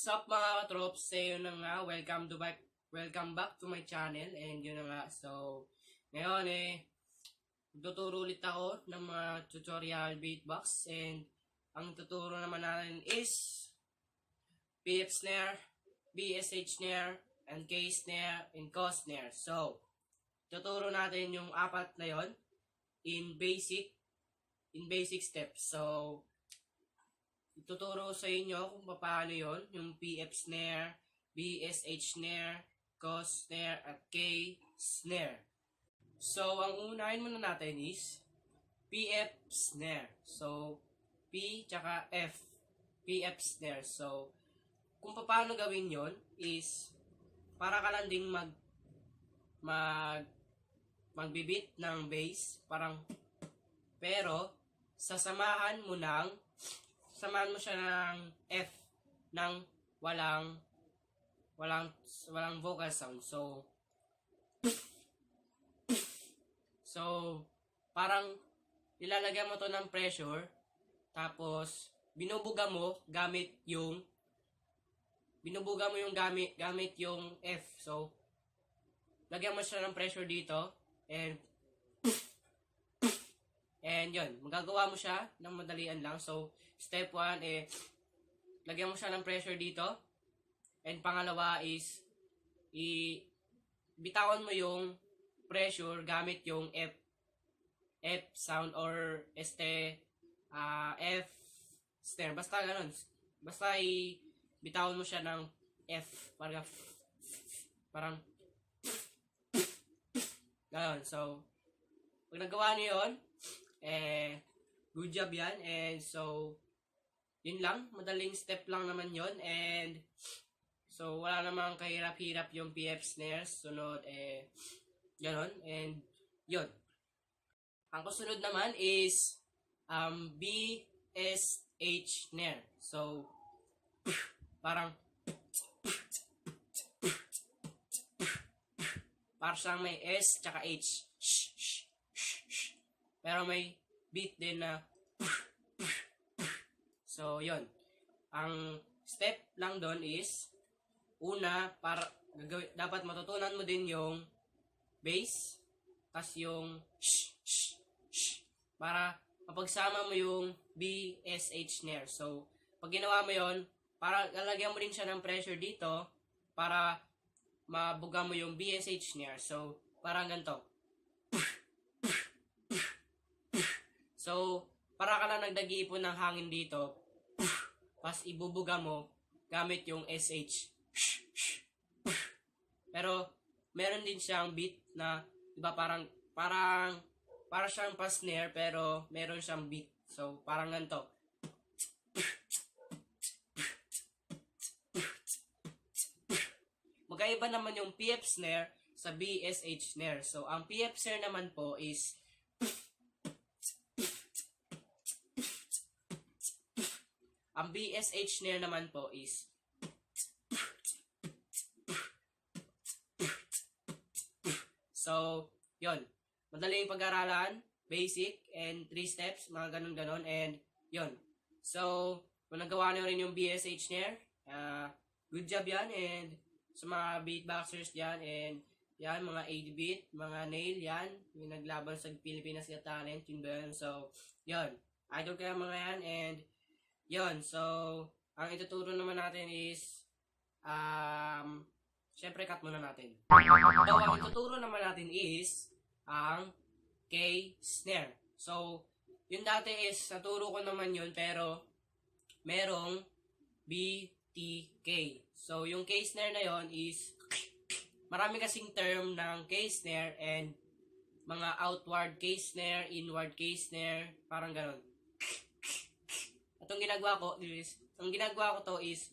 Sup mga katrops, yun na nga, welcome back to my channel, and yun na nga, so, ngayon tuturo ulit ako ng mga tutorial beatbox, and ang tuturo naman natin is PF snare, BSH snare, and K snare, and Co snare. So, tuturo natin yung apat na yon in basic steps. So, ituturo sa inyo kung paano yon, yung PF snare, BSH snare, Co snare, at K snare. So, ang unahin muna natin is PF snare. So, P tsaka F, PF snare. So, kung paano gawin yon is para ka lang ding magbibit ng bass, pero samahan mo siya ng F ng walang vocal sound. So parang ilalagay mo to ng pressure, tapos binubuga mo gamit yung F. So lagyan mo siya ng pressure dito, and yun, magagawa mo siya ng madalian lang. So, step 1, lagyan mo siya ng pressure dito. And pangalawa is, bitawan mo yung pressure gamit yung F sound or F snare. Basta ganun. Basta bitawan mo siya ng F. Parang ganun. So, pag nagawa niyo yun, good job yan. And so, yun lang, madaling step lang naman yun. And so, wala namang kahirap-hirap yung PF snares. Sunod, ganon. And yun. Ang kasunod naman is BSH snare. So, parang siyang may S tsaka H. Pero may beat din na so, yun. Ang step lang doon is, una, dapat matutunan mo din yung bass, tas yung para mapagsama mo yung BSH snare. So, pag ginawa mo yon, para lalagyan mo din siya ng pressure dito, para mabuga mo yung BSH snare. So, parang ganito. So, para ka lang nagdag-iipon ng hangin dito, pas ibubuga mo gamit yung SH. Pero, meron din siyang beat na, iba para siyang pa-snare, pero meron siyang beat. So, parang ganito. Magkaiba naman yung PF snare sa BSH snare. So, ang PF snare naman po is ang BSH snare naman po is so, yon. Madaling pag-aralan, basic, and 3 steps, mga ganun-ganon, and yon. So, kung nagawa nyo rin yung BSH snare, good job yan, and sa mga beatboxers dyan, and yan, mga 8-bit, mga nail, yan, yung naglaban sa Pilipinas Got Talent, yun ba yun? So, yon. Idol kaya mga yan, and yon. So, ang ituturo naman natin is, syempre cut muna natin. So, ang ituturo naman natin is, ang K snare. So, yun dati is, naturo ko naman yun, pero, merong BTK. So, yung K snare na yon is, marami kasing term ng K snare, and mga outward K snare, inward K snare, parang ganon. At ang ginagawa ko to is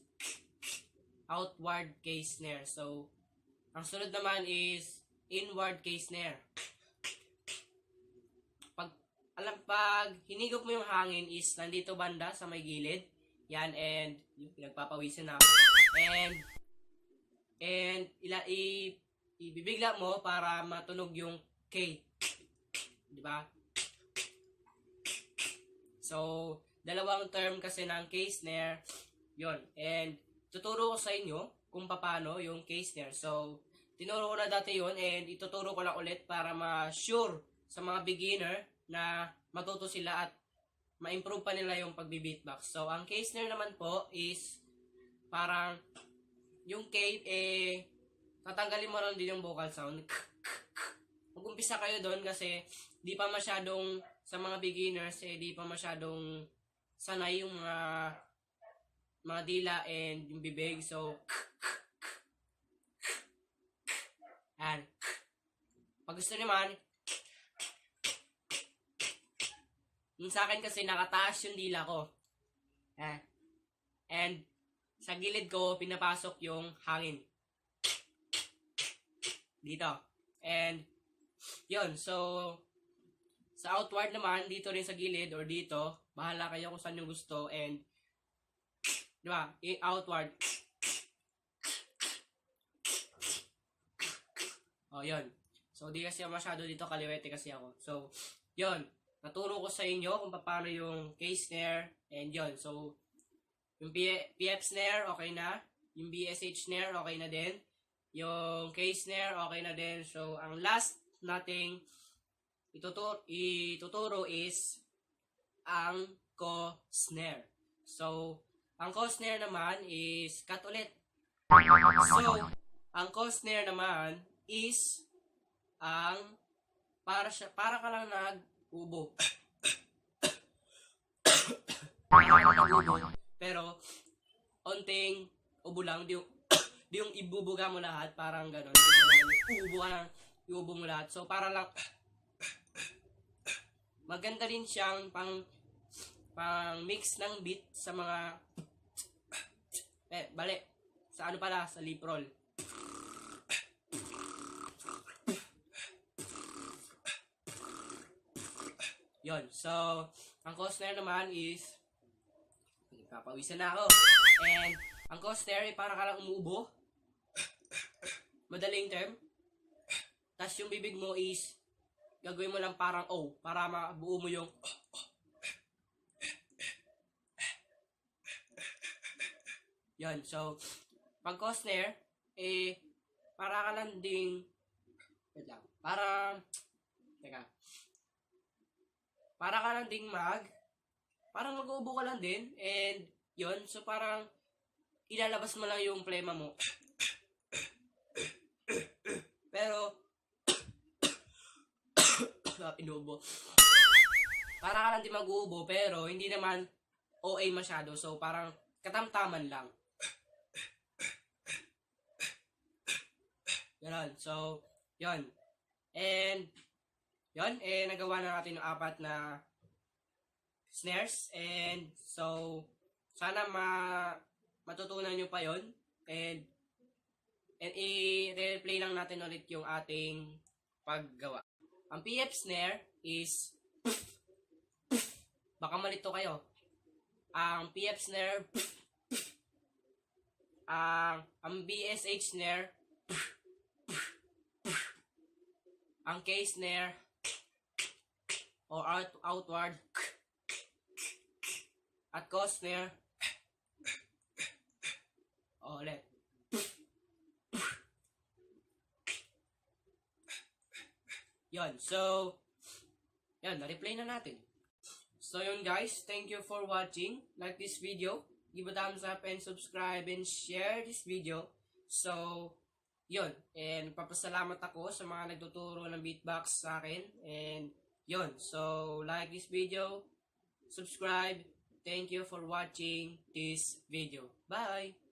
outward K snare. So, ang sunod naman is inward K snare. Pag hinigop mo yung hangin is nandito banda sa may gilid. Yan, and yung pinagpapawisan na. And ibibigla mo para matunog yung K. Di ba? So, dalawang term kasi ng K snare. Yon. And tuturo ko sa inyo kung paano yung case snare. So, tinuro ko na dati yun and ituturo ko lang ulit para ma-sure sa mga beginner na matuto sila at ma-improve pa nila yung pagbi-beatbox. So, ang case snare naman po is parang yung K, tatanggalin mo lang din yung vocal sound. Mag-umpisa kayo doon kasi di pa masyadong, sa mga beginners, di pa masyadong sanay yung mga dila and yung bibig. So, yan. Pag gusto naman, yung sa akin kasi nakataas yung dila ko. And sa gilid ko, pinapasok yung hangin. Dito. And, yun. So, sa outward naman, dito rin sa gilid or dito, bahala kayo kung saan yung gusto. And, di ba? Outward. Oh, yun. So, di kasi masyado dito, kaliwete kasi ako. So, yun. Naturo ko sa inyo kung paano yung case snare. And yun. So, yung PF snare, okay na. Yung BSH snare, okay na din. Yung case snare, okay na din. So, ang last nating ituturo is ang co-snare. So, ang co-snare naman is cut ulit. So, ang co-snare naman is ang para ka lang nag-ubo. Pero, onting ubo lang, di yung ibubuga mo lahat, parang gano'n. Iubo mo lahat. So, para lang, maganda rin siyang pang mix ng beat sa mga, sa ano pala, sa lip roll. Yon. So, ang co-snare naman is, papawisan na ako. And, ang co-snare, para ka lang umuubo. Madaling term. Tapos yung bibig mo is, gagawin mo lang parang O, para mabuo mo yung Yan. So, pag co-snare, para ka lang ding, wait lang, para ka lang ding parang mag-uubo ka lang din, and yon. So, parang ilalabas mo lang yung plema mo. Pero, inuubo. Para ka lang din mag-uubo, pero hindi naman OA masyado. So, parang katamtaman lang. Ganon. So, yon. And, yon, nagawa na natin yung 4 na snares. And, so, sana matutunan nyo pa yon. And i-replay lang natin ulit yung ating paggawa. Ang PF snare is, baka malito kayo. Ang PF snare, ang BSH snare, ang K snare, or outward, at co snare, ulit. Yon. So, yan, na-replay na natin. So, yun guys, thank you for watching. Like this video, give a thumbs up and subscribe and share this video. So, yun. And papasalamat ako sa mga nagtuturo ng beatbox sa akin. And yun. So, like this video, subscribe. Thank you for watching this video. Bye!